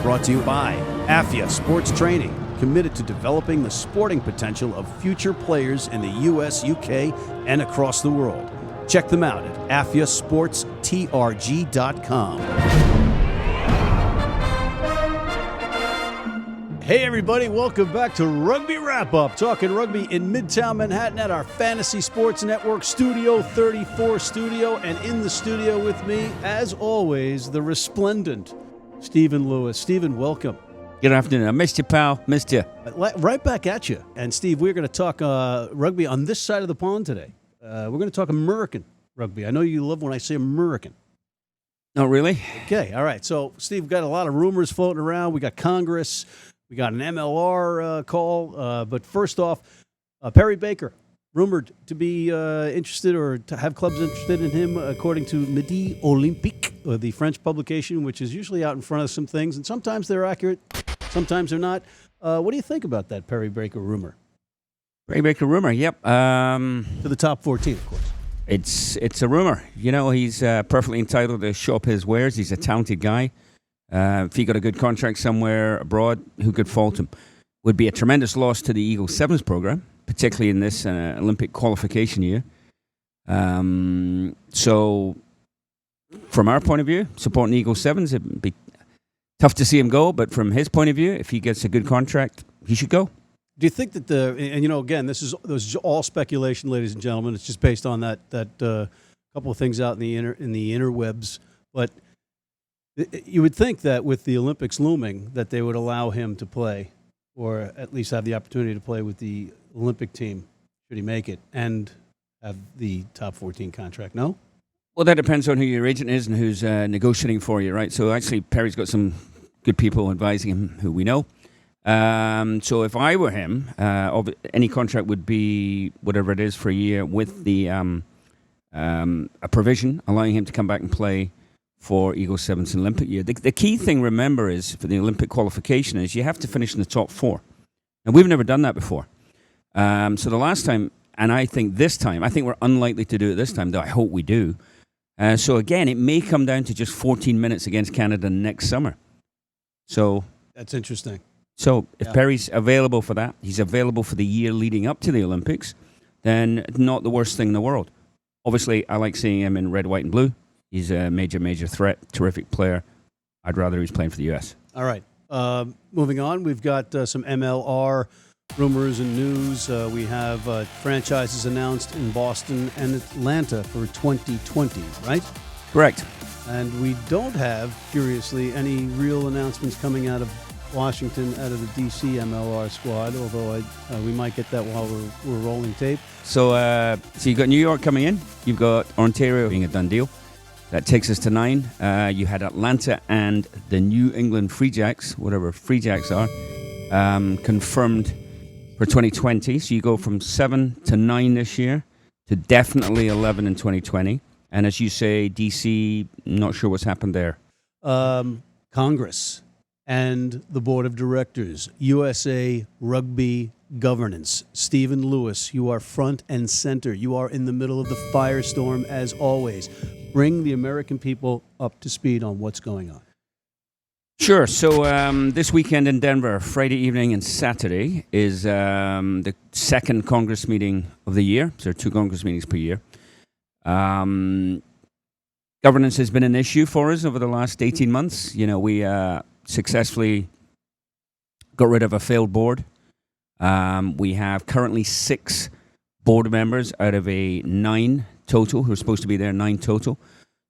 Brought to you by AFIA Sports Training, committed to developing the sporting potential of future players in the U.S., UK, and across the world. Check them out at afiasportstrg.com. Hey everybody, welcome back to Rugby Wrap-Up, talking rugby in Midtown Manhattan at our Fantasy Sports Network Studio 34 studio, and in the studio with me, as always, the resplendent Stephen Lewis. Stephen, welcome. Good afternoon. I missed you, pal. Missed you. Right back at you. And Steve, we're going to talk rugby on this side of the pond today. We're going to talk American rugby. I know you love when I say American. Oh, really? Okay, all right. So, Steve, we've got a lot of rumors floating around. We got Congress. We got an MLR call. But first off, Perry Baker, rumored to be interested or to have clubs interested in him, according to Midi Olympique, the French publication, which is usually out in front of some things. And sometimes they're accurate, sometimes they're not. What do you think about that Perry Baker rumor? Perry Baker rumor, yep. To the top 14, of course. It's a rumor. You know, he's perfectly entitled to show up his wares. He's a talented guy. If he got a good contract somewhere abroad, who could fault him? Would be a tremendous loss to the Eagle Sevens program, particularly in this Olympic qualification year. So, from our point of view, supporting Eagle Sevens, it'd be tough to see him go. But from his point of view, if he gets a good contract, he should go. Do you think that and you know, again, this is all speculation, ladies and gentlemen. It's just based on that couple of things out in the interwebs. But you would think that with the Olympics looming, that they would allow him to play, or at least have the opportunity to play with the Olympic team, should he make it, and have the top 14 contract. No? Well, that depends on who your agent is and who's negotiating for you, right? So actually, Perry's got some good people advising him who we know. So if I were him, any contract would be whatever it is for a year with the a provision allowing him to come back and play for Eagle Sevens Olympic year. The key thing, remember, is for the Olympic qualification is you have to finish in the top 4. And we've never done that before. So the last time, and I think this time, I think we're unlikely to do it this time, though I hope we do. So again, it may come down to just 14 minutes against Canada next summer. So that's interesting. So if Perry's available for that, he's available for the year leading up to the Olympics, then not the worst thing in the world. Obviously, I like seeing him in red, white, and blue. He's a major, major threat, terrific player. I'd rather he was playing for the U.S. All right. Moving on, we've got some MLR rumors and news. We have franchises announced in Boston and Atlanta for 2020, right? Correct. And we don't have, curiously, any real announcements coming out of Washington, out of the D.C. MLR squad, although we might get that while we're rolling tape. So you've got New York coming in. You've got Ontario being a done deal. That takes us to 9. You had Atlanta and the New England Free Jacks, whatever Free Jacks are, confirmed for 2020. So you go from 7 to 9 this year to definitely 11 in 2020. And as you say, D.C., not sure what's happened there. Congress and the Board of Directors, USA Rugby Governance. Stephen Lewis, you are front and center. You are in the middle of the firestorm, as always. Bring the American people up to speed on what's going on. Sure. So this weekend in Denver, Friday evening and Saturday, is the second Congress meeting of the year. So there are 2 Congress meetings per year. Governance has been an issue for us over the last 18 months. You know, we successfully got rid of a failed board. We have currently 6 board members out of a 9 total who are supposed to be there, 9 total.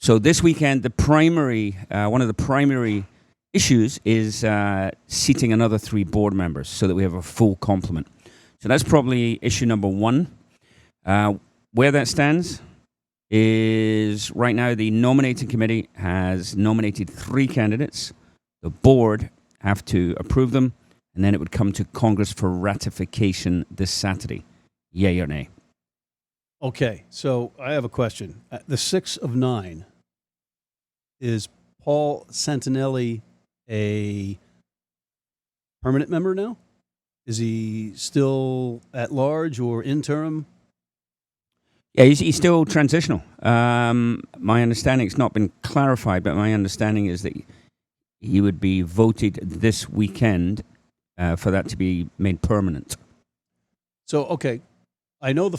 So this weekend, one of the primary issues is seating another 3 board members so that we have a full complement. So that's probably issue number 1. Where that stands is right now the nominating committee has nominated 3 candidates. The board have to approve them, and then it would come to Congress for ratification this Saturday. Yay or nay? Okay, so I have a question. The 6 of 9, is Paul Santinelli a permanent member now? Is he still at large or interim? Yeah, he's still transitional. My understanding, it's not been clarified, but my understanding is that he would be voted this weekend for that to be made permanent. So, okay, I know the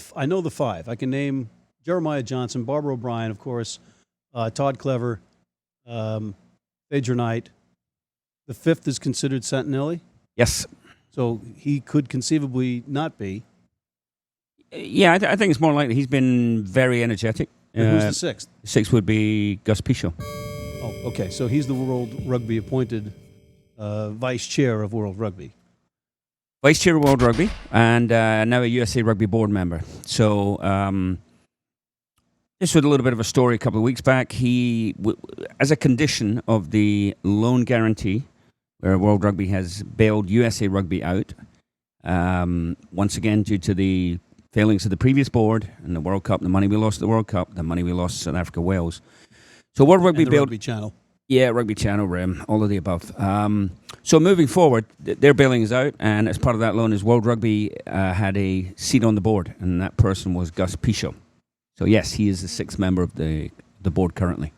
five. I can name Jeremiah Johnson, Barbara O'Brien, of course, Todd Clever, Phaedra Knight. The fifth is considered Santinelli, Yes. so he could conceivably not be. Yeah, I think it's more likely. He's been very energetic. And who's the sixth? Sixth would be Gus Pichot. Oh, okay. So he's the World Rugby appointed vice chair of World Rugby. Vice chair of World Rugby and now a USA Rugby board member. So this was a little bit of a story a couple of weeks back. He, as a condition of the loan guarantee, where World Rugby has bailed USA Rugby out, once again due to the failings of the previous board and the World Cup, the money we lost at the World Cup, the money we lost to South Africa, Wales. So World Rugby And the bailed... Rugby Channel. Yeah, Rugby Channel, Rim, all of the above. So moving forward, their bailing is out, and as part of that loan is World Rugby had a seat on the board, and that person was Gus Pichot. So yes, he is the sixth member of the board currently.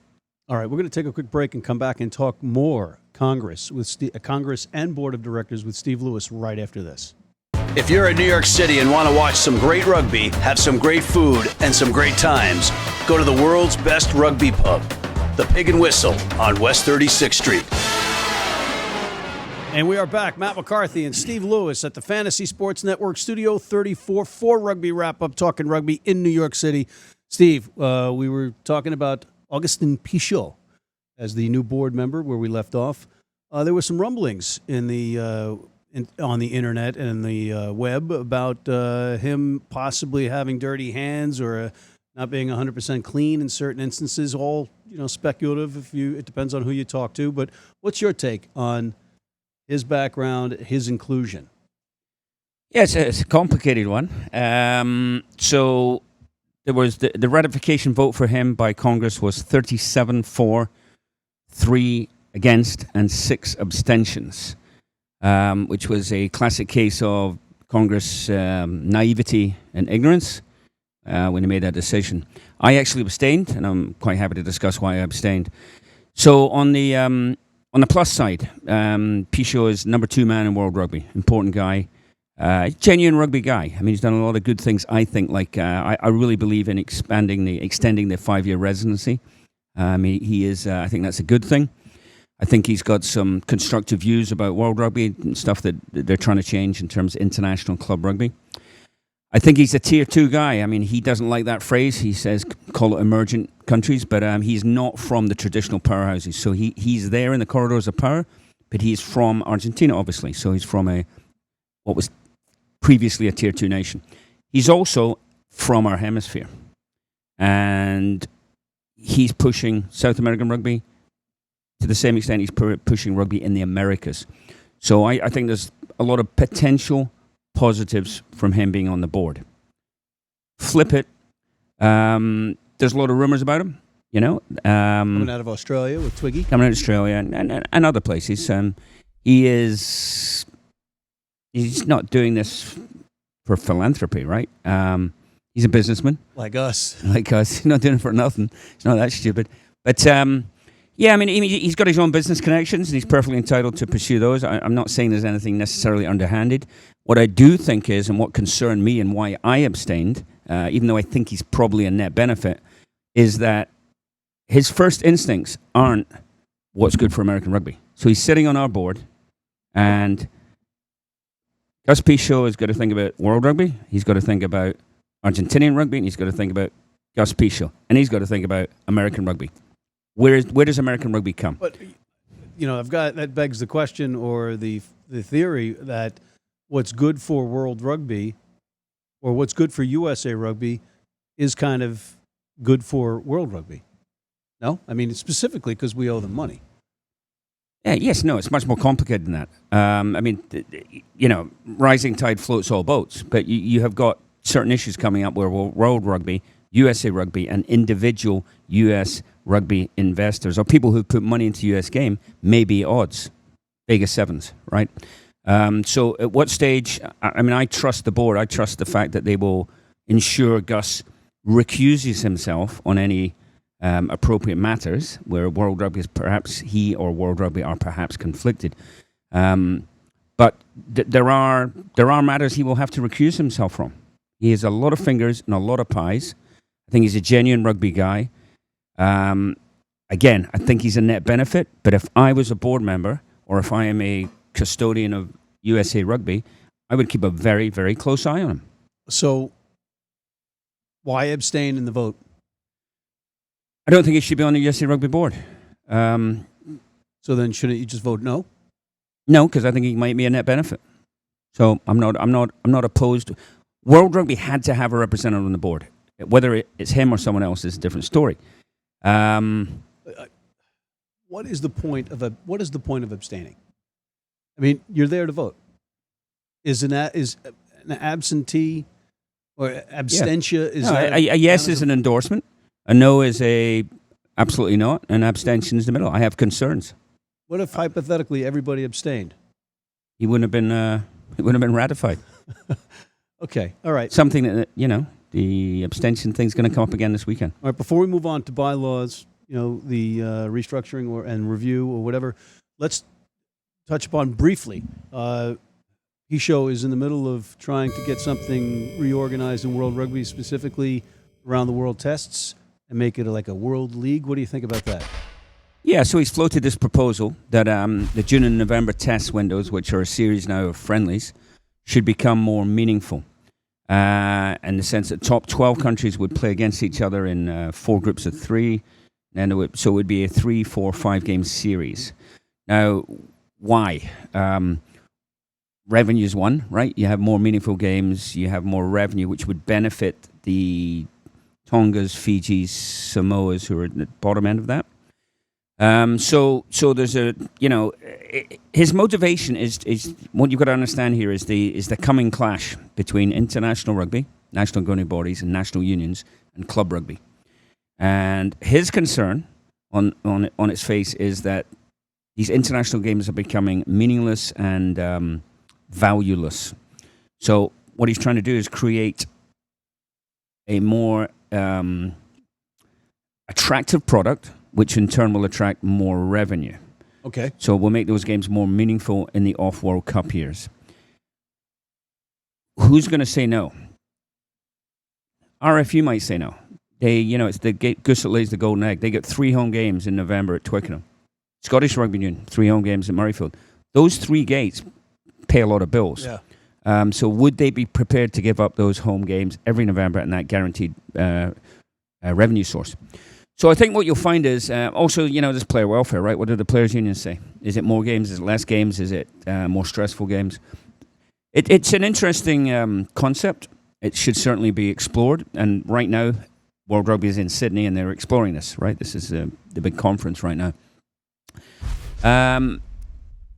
All right, we're going to take a quick break and come back and talk more Congress and Board of Directors with Steve Lewis right after this. If you're in New York City and want to watch some great rugby, have some great food, and some great times, go to the world's best rugby pub, the Pig and Whistle on West 36th Street. And we are back, Matt McCarthy and Steve Lewis at the Fantasy Sports Network Studio 34 for Rugby Wrap-Up, talking rugby in New York City. Steve, we were talking about Agustín Pichot as the new board member where we left off. There were some rumblings on the internet and the web about him possibly having dirty hands or not being 100% clean in certain instances. All speculative. It depends on who you talk to. But what's your take on his background, his inclusion? Yeah, it's a complicated one. So there was the ratification vote for him by Congress was 37 for, 3 against, and 6 abstentions, which was a classic case of Congress naivety and ignorance when he made that decision. I actually abstained, and I'm quite happy to discuss why I abstained. So on the plus side, Pichot is number 2 man in World Rugby, important guy. Genuine rugby guy. I mean, he's done a lot of good things, I think. Like, I really believe in extending the 5-year residency. He is, I think that's a good thing. I think he's got some constructive views about World Rugby and stuff that they're trying to change in terms of international club rugby. I think he's a tier 2 guy. I mean, he doesn't like that phrase. He says, call it emergent countries, but he's not from the traditional powerhouses. So he's there in the corridors of power, but he's from Argentina, obviously. So he's from what was previously a tier 2 nation. He's also from our hemisphere. And he's pushing South American rugby to the same extent he's pushing rugby in the Americas. So I think there's a lot of potential positives from him being on the board. Flip it. There's a lot of rumors about him, Coming out of Australia with Twiggy. Coming out of Australia and other places. He's not doing this for philanthropy, right? He's a businessman. Like us. He's not doing it for nothing. He's not that stupid. But he's got his own business connections, and he's perfectly entitled to pursue those. I'm not saying there's anything necessarily underhanded. What I do think is, and what concerned me and why I abstained, even though I think he's probably a net benefit, is that his first instincts aren't what's good for American rugby. So he's sitting on our board, and Gus Pichot has got to think about World Rugby, he's got to think about Argentinian rugby, and he's got to think about Gus Pichot, and he's got to think about American rugby. Where does American rugby come? But that begs the question, or the theory that what's good for World Rugby or what's good for USA Rugby is kind of good for World Rugby. No? I mean, specifically because we owe them money. Yeah, yes, no, it's much more complicated than that. Rising tide floats all boats, but you have got certain issues coming up where World Rugby, USA Rugby, and individual US rugby investors or people who put money into US game may be odds, Vegas sevens, right? So at what stage, I trust the board. I trust the fact that they will ensure Gus recuses himself on any appropriate matters where World Rugby is perhaps he or World Rugby are perhaps conflicted. But there are matters he will have to recuse himself from. He has a lot of fingers and a lot of pies. I think he's a genuine rugby guy. Again, I think he's a net benefit. But if I was a board member or if I am a custodian of USA Rugby, I would keep a very, very close eye on him. So why abstain in the vote? I don't think he should be on the USA Rugby board. So then shouldn't you just vote no? No, because I think he might be a net benefit. So I'm not opposed. World Rugby had to have a representative on the board. Whether it's him or someone else is a different story. What is the point of abstaining? I mean, you're there to vote. Is an absentee or abstentia? Is a yes is an endorsement. A no is a absolutely not. And abstention is the middle. I have concerns. What if hypothetically everybody abstained? He wouldn't have been ratified. Okay, all right. Something that the abstention thing's going to come up again this weekend. All right. Before we move on to bylaws, the restructuring and review or whatever, let's touch upon briefly. Pichot is in the middle of trying to get something reorganized in World Rugby, specifically around the World Tests, and make it like a World League. What do you think about that? Yeah, so he's floated this proposal that the June and November test windows, which are a series now of friendlies, should become more meaningful. In the sense that top 12 countries would play against each other in 4 groups of 3, and it would be a 3, 4, 5 game series. Now, why? Revenue is one, right? You have more meaningful games, you have more revenue, which would benefit the Tongas, Fijis, Samoas, who are at the bottom end of that. So there's his motivation is what you've got to understand here is the coming clash between international rugby, national governing bodies, and national unions and club rugby. And his concern on its face is that these international games are becoming meaningless and valueless. So what he's trying to do is create a more attractive product, which in turn will attract more revenue. Okay. So we'll make those games more meaningful in the off-World Cup years. Who's going to say no? RFU might say no. It's the goose that lays the golden egg. They get 3 home games in November at Twickenham. Scottish Rugby Union, 3 home games at Murrayfield. Those 3 gates pay a lot of bills. Yeah. So would they be prepared to give up those home games every November and that guaranteed revenue source? So I think what you'll find is also, there's player welfare, right? What do the players' unions say? Is it more games? Is it less games? Is it more stressful games? It's an interesting concept. It should certainly be explored. And right now, World Rugby is in Sydney and they're exploring this, right? This is the big conference right now. I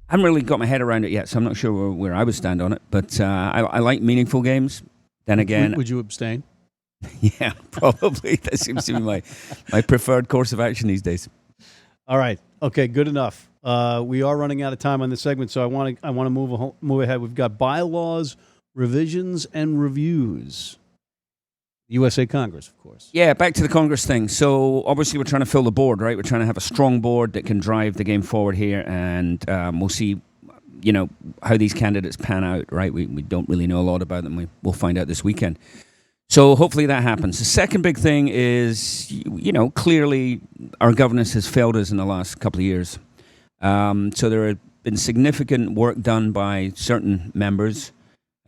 haven't really got my head around it yet, so I'm not sure where I would stand on it. But I like meaningful games. Then again... Would you abstain? Yeah, probably. That seems to be my preferred course of action these days. All right. Okay, good enough. We are running out of time on this segment, so I want to move ahead. We've got bylaws, revisions, and reviews. USA Congress, of course. Yeah, back to the Congress thing. So obviously we're trying to fill the board, right? We're trying to have a strong board that can drive the game forward here, and we'll see, how these candidates pan out, right? We don't really know a lot about them. We'll find out this weekend. So hopefully that happens. The second big thing is, clearly our governance has failed us in the last couple of years. So there have been significant work done by certain members,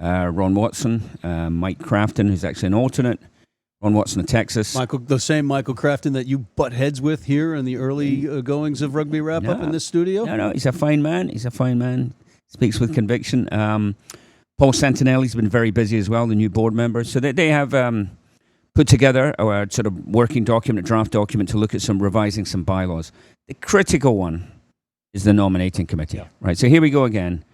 Ron Watson, Mike Crafton, who's actually an alternate, Ron Watson of Texas. The same Michael Crafton that you butt heads with here in the early goings of Rugby Wrap-Up in this studio? No, he's a fine man. Speaks with conviction. Paul Santinelli's been very busy as well, the new board member. So they have put together a sort of working document, a draft document to look at revising some bylaws. The critical one is the nominating committee, right? So here we go again.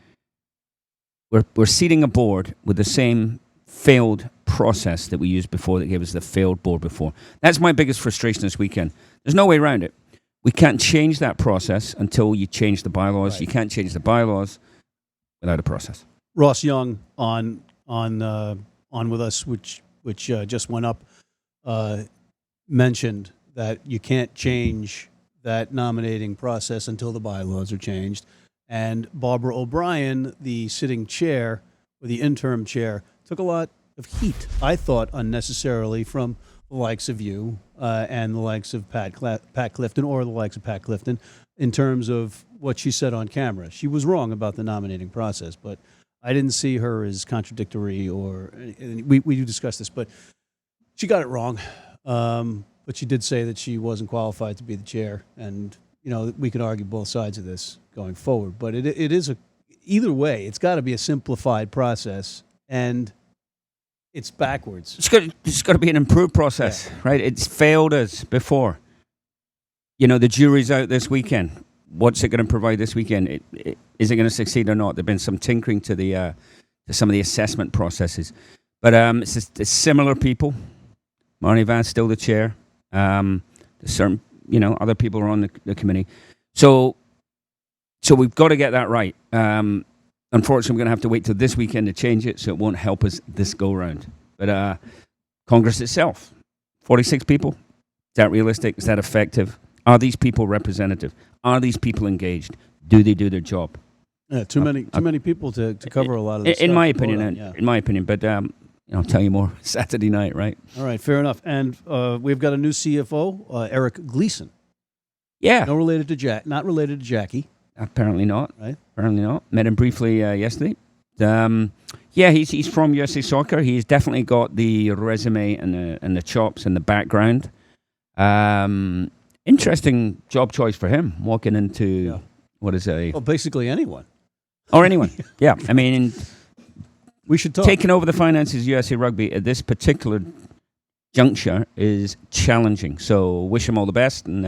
We're seating a board with the same failed process that we used before that gave us the failed board before. That's my biggest frustration this weekend. There's no way around it. We can't change that process until you change the bylaws. Right. You can't change the bylaws without a process. Ross Young on with us, which just went up, mentioned that you can't change that nominating process until the bylaws are changed. And Barbara O'Brien, the sitting chair, or the interim chair, took a lot of heat, I thought, unnecessarily from the likes of you and the likes of Pat Clifton, or the likes of Pat Clifton, in terms of what she said on camera. She was wrong about the nominating process, but I didn't see her as contradictory, we do discuss this, but she got it wrong. But she did say that she wasn't qualified to be the chair, and we can argue both sides of this going forward. But it is either way, it's got to be a simplified process, and it's backwards. It's got to be an improved process, right? It's failed us before. The jury's out this weekend. What's it going to provide this weekend? Is it going to succeed or not? There've been some tinkering to some of the assessment processes, but it's similar people. Marnie Vance still the chair. There's certain other people are on the committee, so we've got to get that right. Unfortunately, we're going to have to wait till this weekend to change it, so it won't help us this go round. But Congress itself, 46 people. Is that realistic? Is that effective? Are these people representative? Are these people engaged? Do they do their job? Yeah, too many people to cover a lot of this in stuff. my opinion. But I'll tell you more Saturday night, right? All right, fair enough. And we've got a new CFO, Eric Gleason. Yeah. Not related to Jackie. Apparently not. Right. Apparently not. Met him briefly yesterday. He's from USA Soccer. He's definitely got the resume and the chops and the background. Interesting job choice for him, walking into basically anyone. Or anyone. Yeah. I mean, we should talk. Taking over the finances of USA Rugby at this particular juncture is challenging. So wish him all the best, and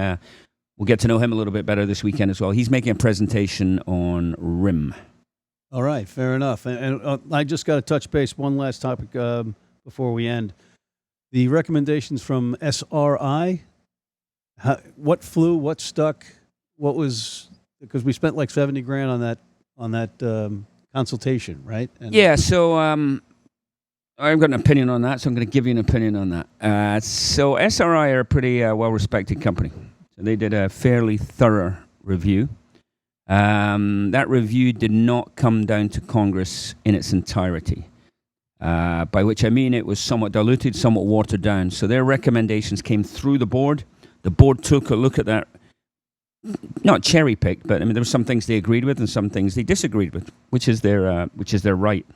we'll get to know him a little bit better this weekend as well. He's making a presentation on RIM. All right, fair enough. And I just got to touch base one last topic before we end. The recommendations from SRI. What flew? What stuck? What was? Because we spent like $70,000 on that consultation, right? So I've got an opinion on that, so I'm going to give you an opinion on that. So SRI are a pretty well-respected company. So they did a fairly thorough review. That review did not come down to Congress in its entirety, by which I mean it was somewhat diluted, somewhat watered down. So their recommendations came through the board. The board took a look at that, not cherry-picked, but I mean there were some things they agreed with and some things they disagreed with, which is their right.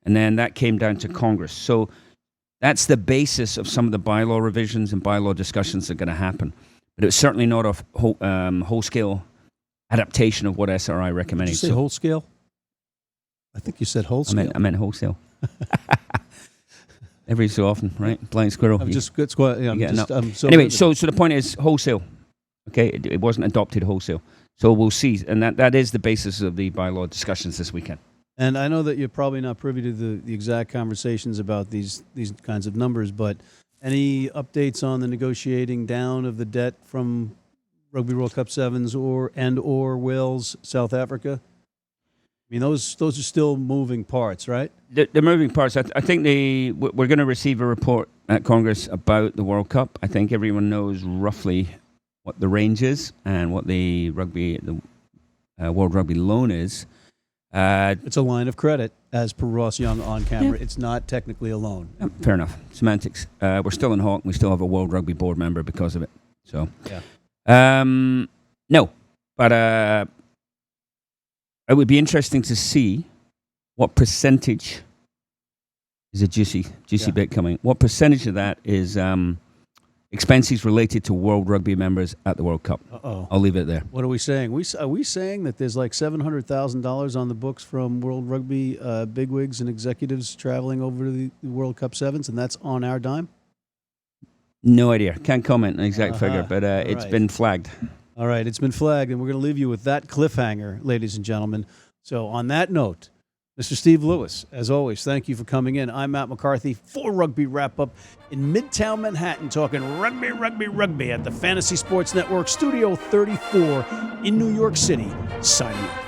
And then that came down to Congress. So that's the basis of some of the bylaw revisions and bylaw discussions that are going to happen. But it's certainly not a whole-scale adaptation of what SRI recommended. Did you say whole-scale? I think you said whole-scale. I meant wholesale. Every so often, right? Blind squirrel. Anyway, so the point is wholesale. Okay, it wasn't adopted wholesale. So we'll see. And that is the basis of the bylaw discussions this weekend. And I know that you're probably not privy to the exact conversations about these kinds of numbers, but any updates on the negotiating down of the debt from Rugby World Cup Sevens or Wales, South Africa? I mean, those are still moving parts, right? The moving parts. I think we're going to receive a report at Congress about the World Cup. I think everyone knows roughly what the range is and what the World Rugby loan is. It's a line of credit, as per Ross Young on camera. Yeah. It's not technically a loan. Fair enough. Semantics. We're still in Hawk. We still have a World Rugby board member because of it. So, no, but it would be interesting to see what percentage is a juicy bit coming. What percentage of that is expenses related to World Rugby members at the World Cup? I'll leave it there. What are we saying? Are we saying that there's like $700,000 on the books from World Rugby bigwigs and executives traveling over to the World Cup Sevens, and that's on our dime? No idea. Can't comment on the exact figure, but it's been flagged. All right, it's been flagged, and we're going to leave you with that cliffhanger, ladies and gentlemen. So on that note, Mr. Steve Lewis, as always, thank you for coming in. I'm Matt McCarthy for Rugby Wrap-Up in Midtown Manhattan, talking rugby at the Fantasy Sports Network, Studio 34 in New York City, signing off.